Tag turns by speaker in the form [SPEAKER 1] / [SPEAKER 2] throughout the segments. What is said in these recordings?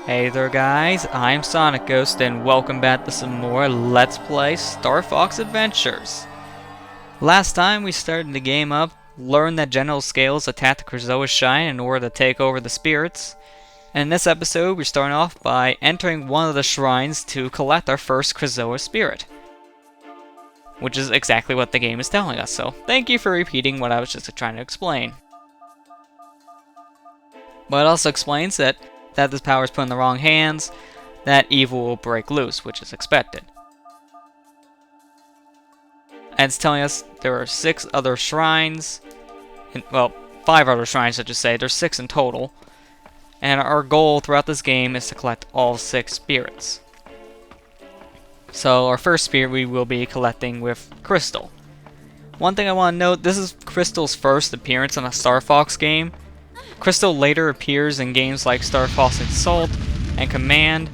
[SPEAKER 1] Hey there guys, I'm SonicGhost and welcome back to some more Let's Play Star Fox Adventures. Last time we started the game up, learned that General Scales attacked the Krazoa Shrine in order to take over the spirits. And in this episode we're starting off by entering one of the shrines to collect our first Krazoa Spirit. Which is exactly what the game is telling us, so thank you for repeating what I was just trying to explain. But it also explains that this power is put in the wrong hands, that evil will break loose, which is expected. And it's telling us there are 6 other shrines, well, 5 other shrines I should say, there's 6 in total. And our goal throughout this game is to collect all 6 spirits. So our first spirit we will be collecting with Crystal. One thing I want to note, this is Crystal's first appearance in a Star Fox game. Crystal later appears in games like Star Fox Assault and Command,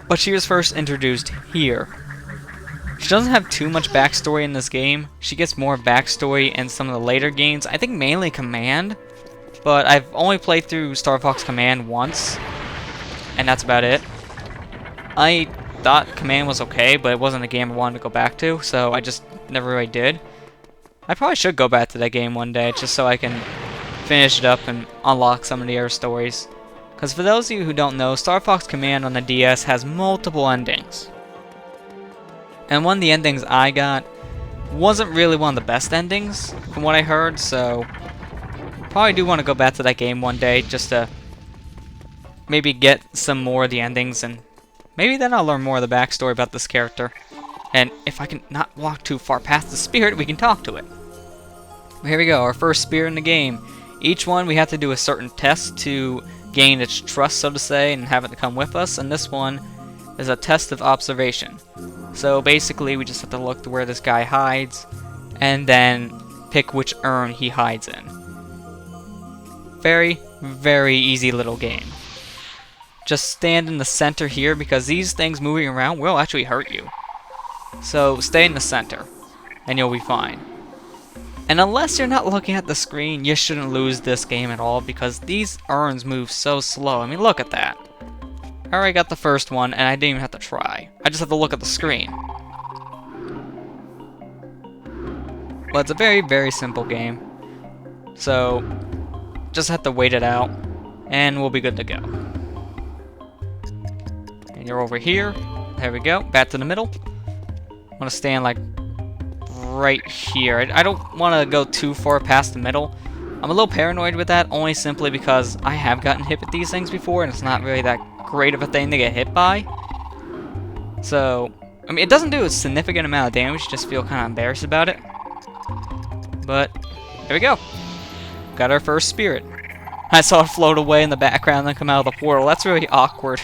[SPEAKER 1] but she was first introduced here. She doesn't have too much backstory in this game. She gets more backstory in some of the later games, I think mainly Command, but I've only played through Star Fox Command once, and that's about it. I thought Command was okay, but it wasn't a game I wanted to go back to, so I just never really did. I probably should go back to that game one day, just so I can finish it up and unlock some of the other stories. Because for those of you who don't know, Star Fox Command on the DS has multiple endings. And one of the endings I got wasn't really one of the best endings, from what I heard, so probably do want to go back to that game one day, just to maybe get some more of the endings, and maybe then I'll learn more of the backstory about this character. And if I can not walk too far past the spirit, we can talk to it. Here we go, our first spirit in the game. Each one we have to do a certain test to gain its trust, so to say, and have it to come with us, and this one is a test of observation. So basically we just have to look to where this guy hides, and then pick which urn he hides in. Very, very easy little game. Just stand in the center here, because these things moving around will actually hurt you. So stay in the center, and you'll be fine. And unless you're not looking at the screen, you shouldn't lose this game at all, because these urns move so slow. I mean, look at that. I already got the first one, and I didn't even have to try. I just have to look at the screen. But it's a very, very simple game. So, just have to wait it out, and we'll be good to go. And you're over here. There we go. Back to the middle. I want to stand like right here. I don't want to go too far past the middle. I'm a little paranoid with that, only simply because I have gotten hit with these things before, and it's not really that great of a thing to get hit by. So, I mean, it doesn't do a significant amount of damage, you just feel kind of embarrassed about it. But, there we go. Got our first spirit. I saw it float away in the background and then come out of the portal. That's really awkward.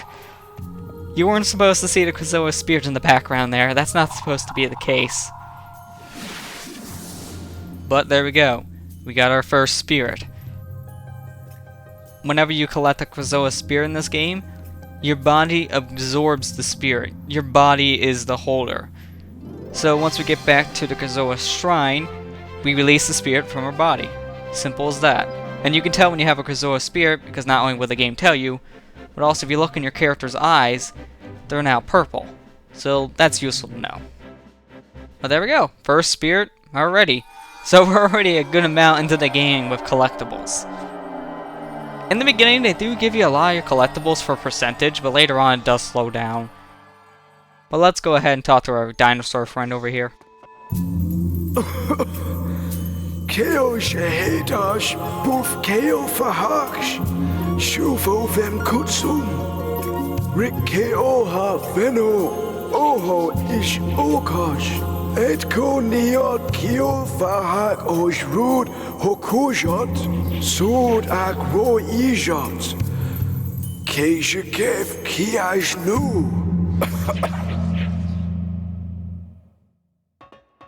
[SPEAKER 1] You weren't supposed to see the Krazoa Spirit in the background there. That's not supposed to be the case. But there we go. We got our first spirit. Whenever you collect a Krazoa Spirit in this game, your body absorbs the spirit. Your body is the holder. So once we get back to the Krazoa Shrine, we release the spirit from our body. Simple as that. And you can tell when you have a Krazoa Spirit, because not only will the game tell you, but also if you look in your character's eyes, they're now purple. So that's useful to know. But there we go. First spirit already. So we're already a good amount into the game with collectibles. In the beginning, they do give you a lot of your collectibles for percentage, but later on it does slow down. But let's go ahead and talk to our dinosaur friend over here.
[SPEAKER 2] Keo shahedash, boof keo fahaksh, shufo vem kutsum, rik keo ha veno, oho ish okash. Etko niot kio fahak oshrud hokujot, sud ak ro ijot. Keishakev kiash nu.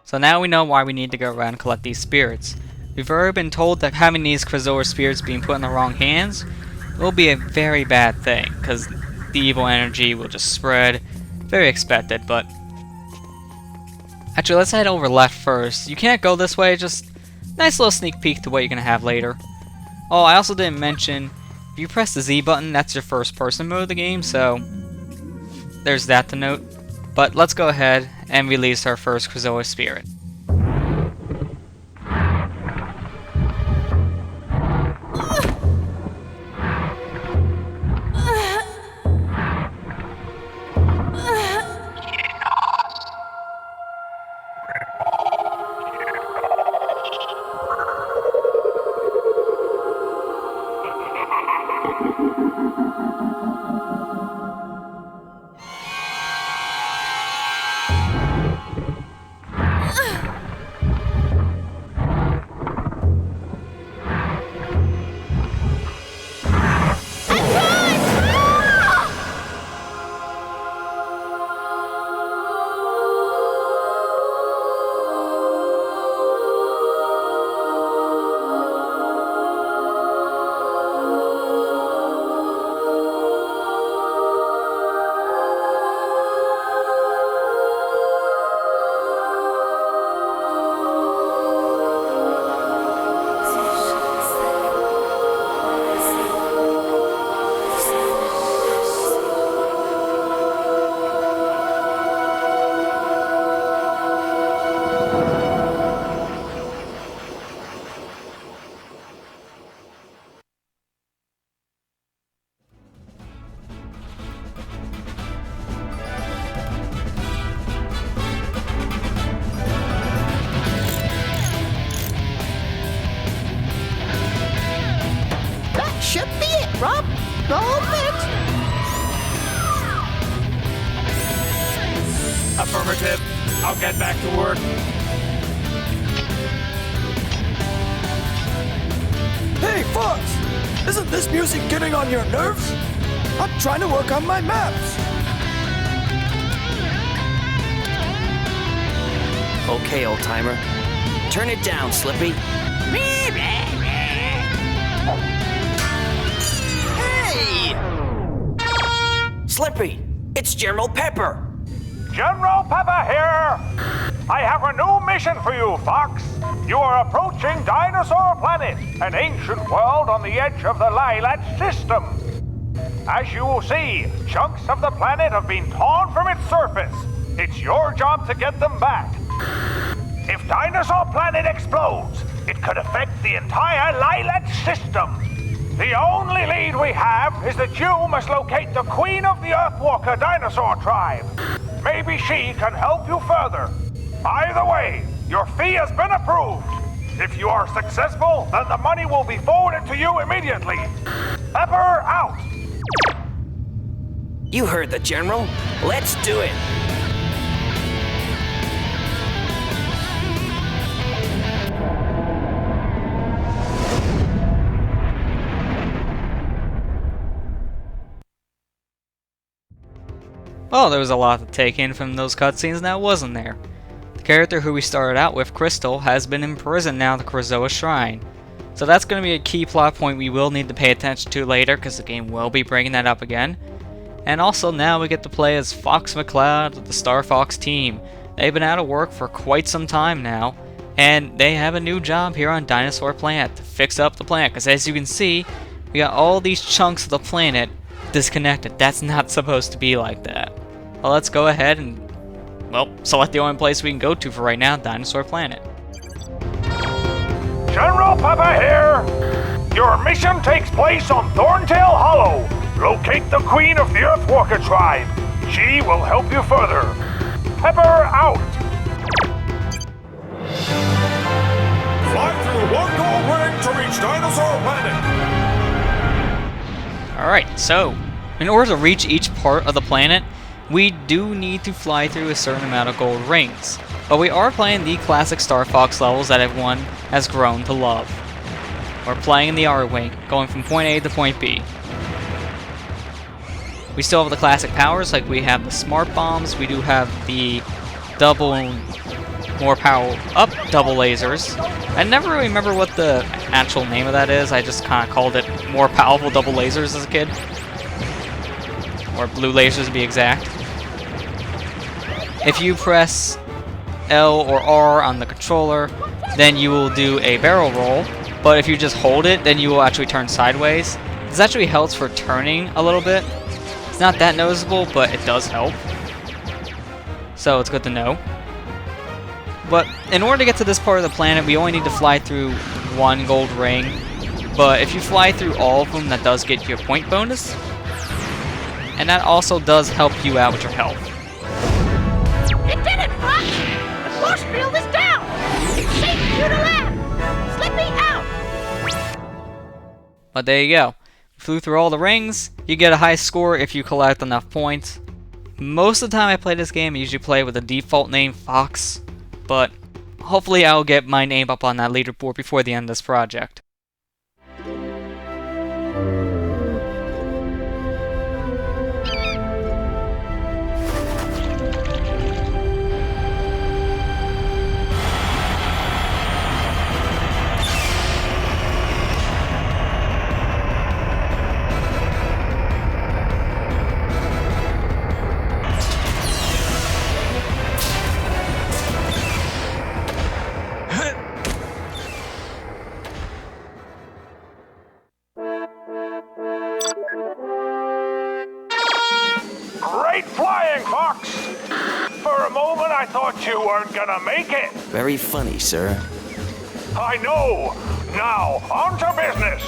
[SPEAKER 1] So now we know why we need to go around and collect these spirits. We've already been told that having these Krazoa spirits being put in the wrong hands will be a very bad thing, because the evil energy will just spread. Very expected, but actually, let's head over left first. You can't go this way, just nice little sneak peek to what you're going to have later. Oh, I also didn't mention, If you press the Z button, that's your first person mode of the game, so there's that to note. But let's go ahead and release our first Krazoa Spirit.
[SPEAKER 3] Should be it, Rob. Roll it.
[SPEAKER 4] Affirmative. I'll get back to work.
[SPEAKER 2] Hey, Fox! Isn't this music getting on your nerves? I'm trying to work on my maps.
[SPEAKER 5] Okay, old timer. Turn it down, Slippy. Hey! Slippy, it's General Pepper.
[SPEAKER 4] General Pepper here! I have a new mission for you, Fox. You are approaching Dinosaur Planet, an ancient world on the edge of the Lilat system. As you will see, chunks of the planet have been torn from its surface. It's your job to get them back. If Dinosaur Planet explodes, it could affect the entire Lilat system. The only lead we have is that you must locate the Queen of the Earthwalker dinosaur tribe. Maybe she can help you further. Either way, your fee has been approved. If you are successful, then the money will be forwarded to you immediately. Pepper out!
[SPEAKER 5] You heard the General. Let's do it.
[SPEAKER 1] Well, there was a lot to take in from those cutscenes now, wasn't there? The character who we started out with, Crystal, has been imprisoned now at the Krazoa Shrine. So that's going to be a key plot point we will need to pay attention to later, because the game will be bringing that up again. And also now we get to play as Fox McCloud with the Star Fox team. They've been out of work for quite some time now, and they have a new job here on Dinosaur Planet to fix up the planet, because as you can see, we got all these chunks of the planet disconnected. That's not supposed to be like that. Well, let's go ahead and, well, select the only place we can go to for right now, Dinosaur Planet.
[SPEAKER 4] General Pepper here! Your mission takes place on Thorntail Hollow. Locate the Queen of the Earthwalker tribe. She will help you further. Pepper out! Fly through one gold ring to reach Dinosaur Planet.
[SPEAKER 1] Alright, so, in order to reach each part of the planet, we do need to fly through a certain amount of gold rings. But we are playing the classic Star Fox levels that everyone has grown to love. We're playing in the R-Wing, going from point A to point B. We still have the classic powers, like we have the smart bombs, we do have the double more power up double lasers. I never really remember what the actual name of that is, I just kind of called it more powerful double lasers as a kid. Or blue lasers to be exact. If you press L or R on the controller, then you will do a barrel roll, but if you just hold it, then you will actually turn sideways. This actually helps for turning a little bit. It's not that noticeable, but it does help. So it's good to know. But in order to get to this part of the planet, we only need to fly through one gold ring. But if you fly through all of them, that does get you a point bonus. And that also does help you out with your health.
[SPEAKER 3] You did it, Fox! The force field is down! It's safe for you to land! Slippy out!
[SPEAKER 1] But there you go. Flew through all the rings. You get a high score if you collect enough points. Most of the time I play this game, I usually play with the default name Fox. But hopefully I'll get my name up on that leaderboard before the end of this project.
[SPEAKER 4] Great flying, Fox! For a moment, I thought you weren't gonna make it.
[SPEAKER 5] Very funny, sir.
[SPEAKER 4] I know. Now, on to business.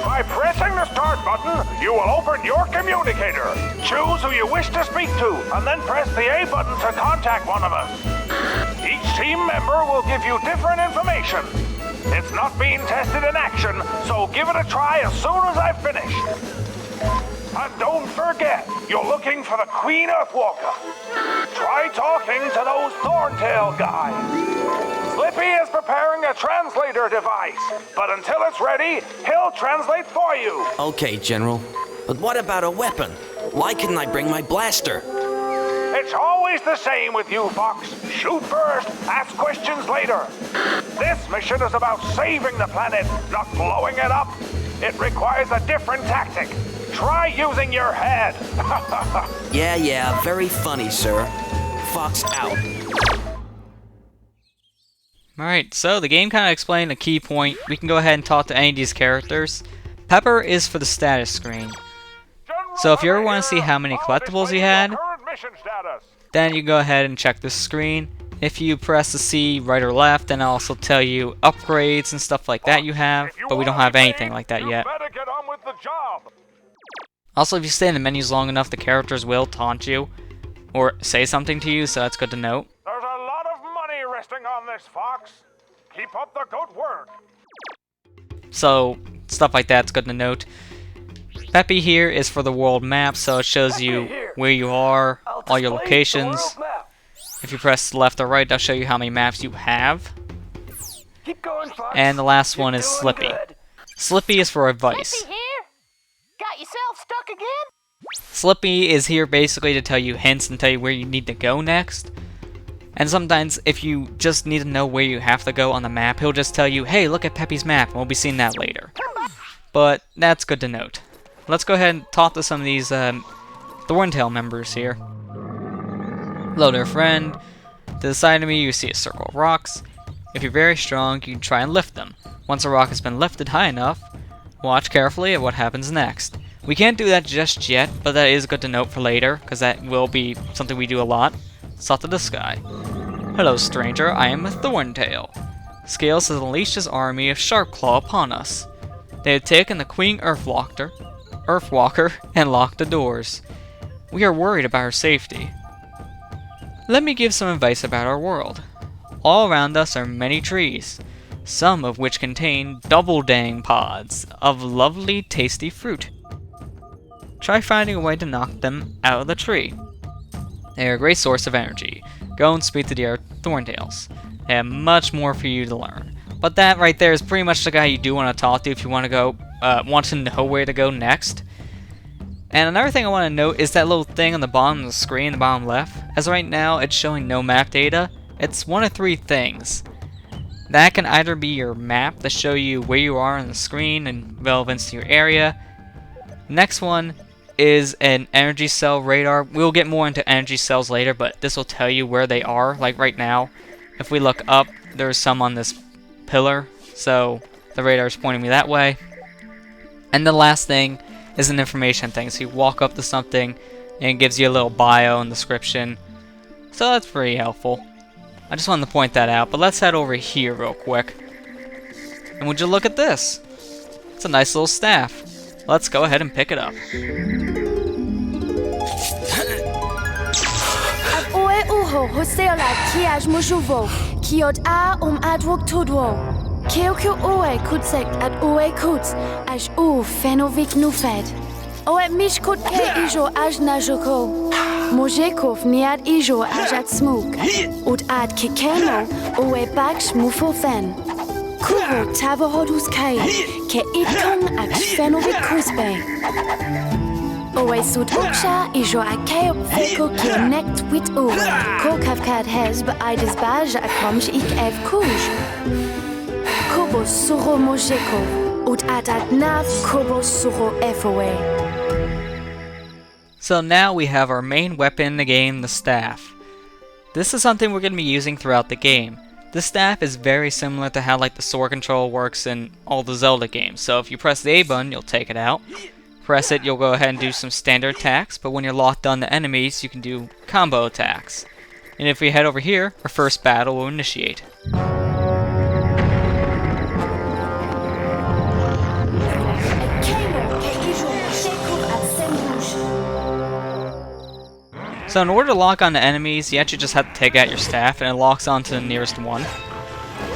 [SPEAKER 4] By pressing the start button, you will open your communicator. Choose who you wish to speak to, and then press the A button to contact one of us. Each team member will give you different information. It's not being tested in action, so give it a try as soon as I've finished. And don't forget, you're looking for the Queen Earthwalker. Try talking to those Thorntail guys. Slippy is preparing a translator device, but until it's ready, he'll translate for you.
[SPEAKER 5] Okay, General. But what about a weapon? Why couldn't I bring my blaster?
[SPEAKER 4] It's always the same with you, Fox. Shoot first, ask questions later. This mission is about saving the planet, not blowing it up. It requires a different tactic. Try using your head.
[SPEAKER 5] Yeah, very funny, sir. Fox out.
[SPEAKER 1] Alright, so the game kind of explained a key point. We can go ahead and talk to any of these characters. Pepper is for the status screen. So if you ever want to see how many collectibles you had, then you can go ahead and check this screen. If you press the C right or left, then it'll also tell you upgrades and stuff like that you have, but we don't have anything like that yet. Also, if you stay in the menus long enough, the characters will taunt you or say something to you, so that's good to note.
[SPEAKER 4] There's a lot of money resting on this, Fox. Keep up the good work.
[SPEAKER 1] So, stuff like that's good to note. Peppy here is for the world map, so it shows you where you are, all your locations. If you press left or right, that'll show you how many maps you have.
[SPEAKER 2] Keep going, Fox.
[SPEAKER 1] And the last one is
[SPEAKER 2] You're doing
[SPEAKER 1] Slippy.
[SPEAKER 2] good.
[SPEAKER 1] Slippy is for advice.
[SPEAKER 3] Slippy here? Got yourself stuck again?
[SPEAKER 1] Slippy is here basically to tell you hints and tell you where you need to go next. And sometimes if you just need to know where you have to go on the map, he'll just tell you, hey, look at Peppy's map, and we'll be seeing that later. But that's good to note. Let's go ahead and talk to some of these Thorntail members here. Hello there, friend. To the side of me, you see a circle of rocks. If you're very strong, you can try and lift them. Once a rock has been lifted high enough, watch carefully at what happens next. We can't do that just yet, but that is good to note for later, because that will be something we do a lot. Let's talk to this guy. Hello, stranger. I am a Thorntail. Scales has unleashed his army of Sharpclaw upon us. They have taken the Queen Earthwalker, and locked the doors. We are worried about her safety. Let me give some advice about our world. All around us are many trees, some of which contain double dang pods of lovely tasty fruit. Try finding a way to knock them out of the tree. They are a great source of energy. Go and speak to the Thorntails. They have much more for you to learn. But that right there is pretty much the guy you do want to talk to if you want to go, want to know where to go next. And another thing I want to note is that little thing on the bottom of the screen, the bottom left. As right now, it's showing no map data. It's one of three things. That can either be your map to show you where you are on the screen and relevance to your area. Next one is an energy cell radar. We'll get more into energy cells later, but this will tell you where they are. Like right now, if we look up, there's some on this pillar, so the radar is pointing me that way. And the last thing is an information thing. So you walk up to something and it gives you a little bio and description. So that's pretty helpful. I just wanted to point that out. But let's head over here real quick. And would you look at this? It's a nice little staff. Let's go ahead and pick it up.
[SPEAKER 6] Oe uho hoseola kiaj mujuvo kiod a adwok tudwo Keokyo oe kutsek at oe kuts aj fenovik nufed Oe mishkut ke ijo aj najoko Mojekov niad ijo aj at smuk Ut ad kikeno oe baksh mufofen Kuho tavohodus kai ke itkong ak fenovik kusbe Oe sud uksha ijo akeo feko ki nekt wit oe Ko kavkad hezb aides baj akomj ik ev kuj Kobo suro mojeko ut adat nav kobo suro efoe.
[SPEAKER 1] So now we have our main weapon in the game, the staff. This is something we're going to be using throughout the game. The staff is very similar to how like the sword control works in all the Zelda games. So if you press the A button, you'll take it out. Press it, you'll go ahead and do some standard attacks, but when you're locked on the enemies, you can do combo attacks. And if we head over here, our first battle will initiate. So in order to lock on the enemies, you actually just have to take out your staff and it locks onto the nearest one.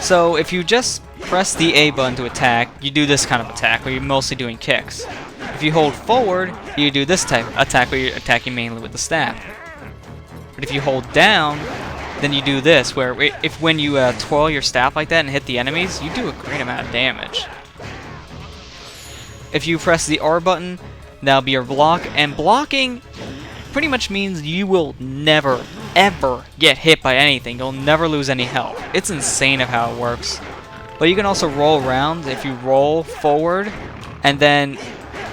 [SPEAKER 1] So if you just press the A button to attack, you do this kind of attack where you're mostly doing kicks. If you hold forward, you do this type of attack where you're attacking mainly with the staff. But if you hold down, then you do this where when you twirl your staff like that and hit the enemies, you do a great amount of damage. If you press the R button, that'll be your block, and blocking pretty much means you will never, ever get hit by anything. You'll never lose any health. It's insane of how it works. But you can also roll around. If you roll forward and then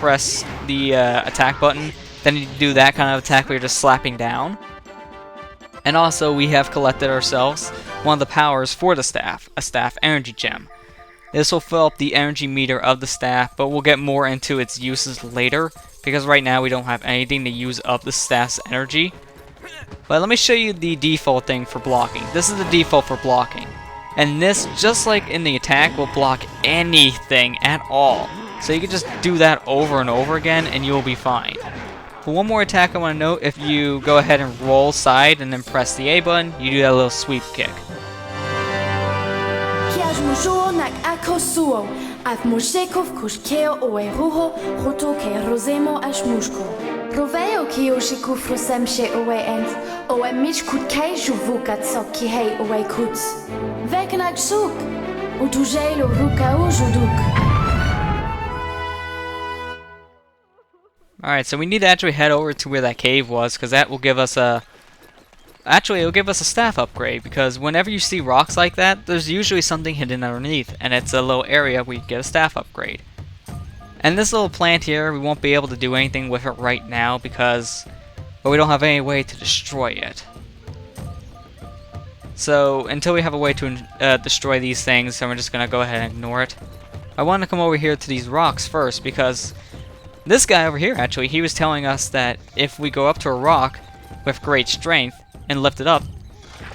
[SPEAKER 1] press the attack button, then you do that kind of attack where you're just slapping down. And also we have collected ourselves one of the powers for the staff, a staff energy gem. This will fill up the energy meter of the staff, but we'll get more into its uses later, because right now we don't have anything to use up the staff's energy. But let me show you the default thing for blocking. This is the default for blocking. And this, just like in the attack, will block anything at all. So you can just do that over and over again and you'll be fine. For one more attack I want to note, if you go ahead and roll side and then press the A button, you do that little sweep kick. Alright, so we need to actually head over to where that cave was, because that will give us a... Actually, it'll give us a staff upgrade, because whenever you see rocks like that, there's usually something hidden underneath, and it's a little area where you get a staff upgrade. And this little plant here, we won't be able to do anything with it right now, because we don't have any way to destroy it. So, until we have a way to destroy these things, then we're just going to go ahead and ignore it. I want to come over here to these rocks first, because this guy over here, actually, he was telling us that if we go up to a rock with great strength and lift it up,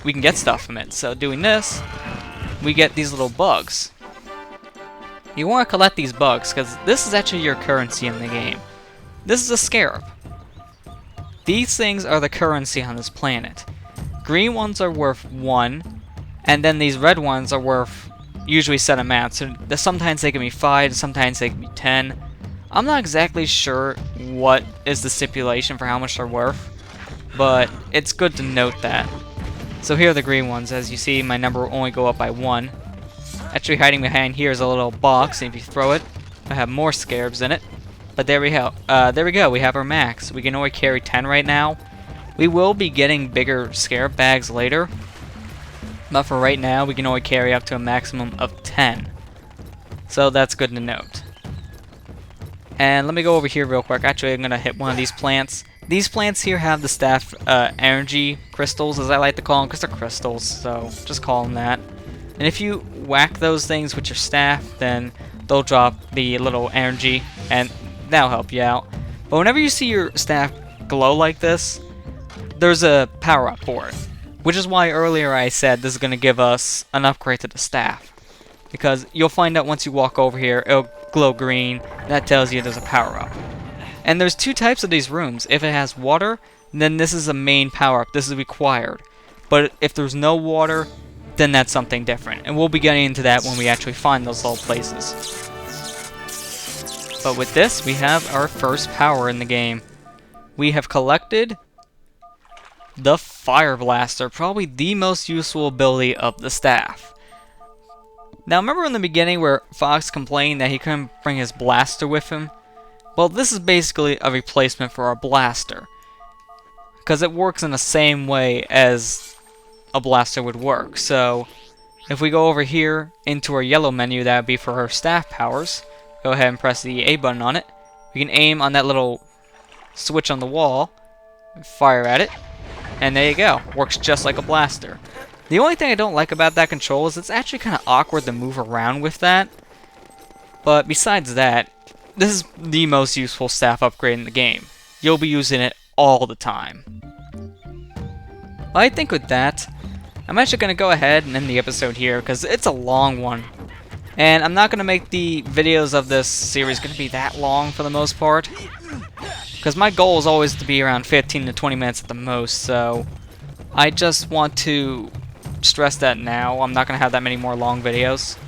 [SPEAKER 1] we can get stuff from it. So doing this, we get these little bugs. You want to collect these bugs, because this is actually your currency in the game. This is a scarab. These things are the currency on this planet. Green ones are worth 1, and then these red ones are worth usually set amounts. So sometimes they can be 5, sometimes they can be 10. I'm not exactly sure what is the stipulation for how much they're worth, but it's good to note that. So here are the green ones. As you see, my number will only go up by 1. Actually, hiding behind here is a little box, and if you throw it, I have more scarabs in it. But there we go. We have our max. We can only carry 10 right now. We will be getting bigger scarab bags later, but for right now, we can only carry up to a maximum of 10. So that's good to note. And let me go over here real quick. Actually, I'm going to hit one of these plants. These plants here have the staff energy crystals, as I like to call them, because they're crystals, so just call them that. And if you whack those things with your staff, then they'll drop the little energy and that'll help you out. But whenever you see your staff glow like this, there's a power-up for it. Which is why earlier I said this is going to give us an upgrade to the staff. Because you'll find out once you walk over here, it'll glow green, and that tells you there's a power-up. And there's two types of these rooms. If it has water, then this is a main power-up. This is required. But if there's no water, then that's something different. And we'll be getting into that when we actually find those little places. But with this, we have our first power in the game. We have collected the Fire Blaster, probably the most useful ability of the staff. Now remember in the beginning where Fox complained that he couldn't bring his blaster with him? Well, this is basically a replacement for our blaster. Because it works in the same way as a blaster would work. So if we go over here into our yellow menu, that would be for our staff powers. Go ahead and press the A button on it. We can aim on that little switch on the wall, fire at it, and there you go. Works just like a blaster. The only thing I don't like about that control is it's actually kind of awkward to move around with that. But besides that, this is the most useful staff upgrade in the game. You'll be using it all the time. I think with that, I'm actually going to go ahead and end the episode here because it's a long one. And I'm not going to make the videos of this series going to be that long for the most part. Because my goal is always to be around 15 to 20 minutes at the most, so I just want to stress that now. I'm not going to have that many more long videos.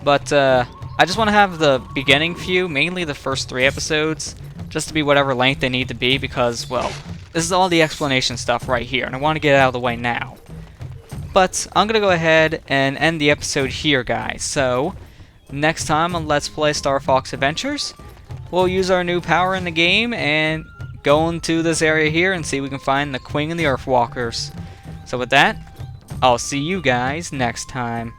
[SPEAKER 1] But I just want to have the beginning few, mainly the first 3 episodes, just to be whatever length they need to be because, well, this is all the explanation stuff right here, and I want to get it out of the way now. But I'm going to go ahead and end the episode here, guys. So, next time on Let's Play Star Fox Adventures, we'll use our new power in the game and go into this area here and see if we can find the Queen and the Earthwalkers. So with that, I'll see you guys next time.